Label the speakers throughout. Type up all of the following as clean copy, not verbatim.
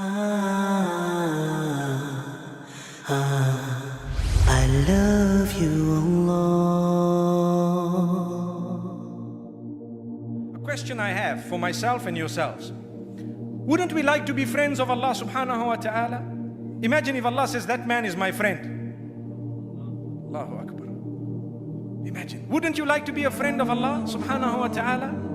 Speaker 1: I love you, Allah.
Speaker 2: A question I have for myself and yourselves. Wouldn't we like to be friends of Allah subhanahu wa ta'ala? Imagine if Allah says, that man is my friend. Allahu Akbar. Imagine. Wouldn't you like to be a friend of Allah subhanahu wa ta'ala?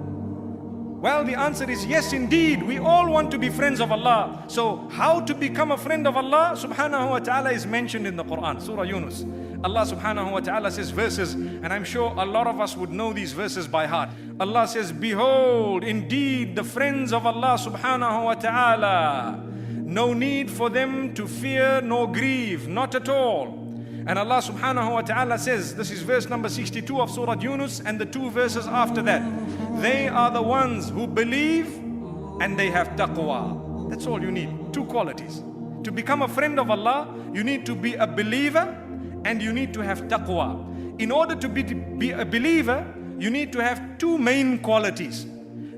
Speaker 2: Well, the answer is yes, indeed. We all want to be friends of Allah. So how to become a friend of Allah subhanahu wa ta'ala is mentioned in the Quran, Surah Yunus. Allah subhanahu wa ta'ala says verses, and I'm sure a lot of us would know these verses by heart. Allah says, behold, indeed the friends of Allah subhanahu wa ta'ala, no need for them to fear nor grieve, not at all. And Allah subhanahu wa ta'ala says, this is verse number 62 of Surah Yunus and the two verses after that. They are the ones who believe and they have taqwa. That's all you need, two qualities. To become a friend of Allah, you need to be a believer and you need to have taqwa. In order to be a believer, you need to have two main qualities.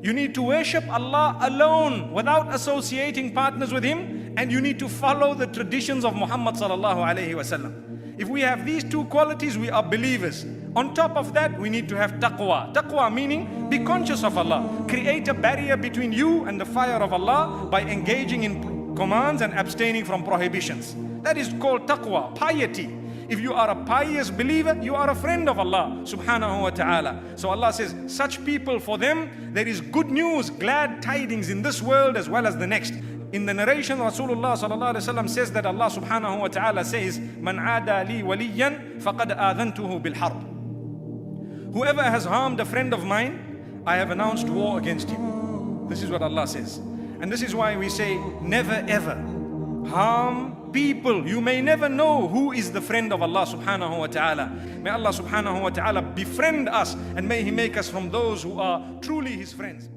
Speaker 2: You need to worship Allah alone without associating partners with Him, and you need to follow the traditions of Muhammad sallallahu alaihi wasallam. If we have these two qualities, we are believers. On top of that, we need to have taqwa. Taqwa meaning be conscious of Allah. Create a barrier between you and the fire of Allah by engaging in commands and abstaining from prohibitions. That is called taqwa, piety. If you are a pious believer, you are a friend of Allah subhanahu wa ta'ala. So Allah says, such people, for them, there is good news, glad tidings in this world as well as the next. In the narration, Rasulullah sallallahu alaihi wasallam says that Allah subhanahu wa ta'ala says, Man aada li waliyan faqad adhantuhu bil harb. Whoever has harmed a friend of mine, I have announced war against him. This is what Allah says. And this is why we say, never ever harm people. You may never know who is the friend of Allah subhanahu wa ta'ala. May Allah subhanahu wa ta'ala befriend us, and may He make us from those who are truly His friends.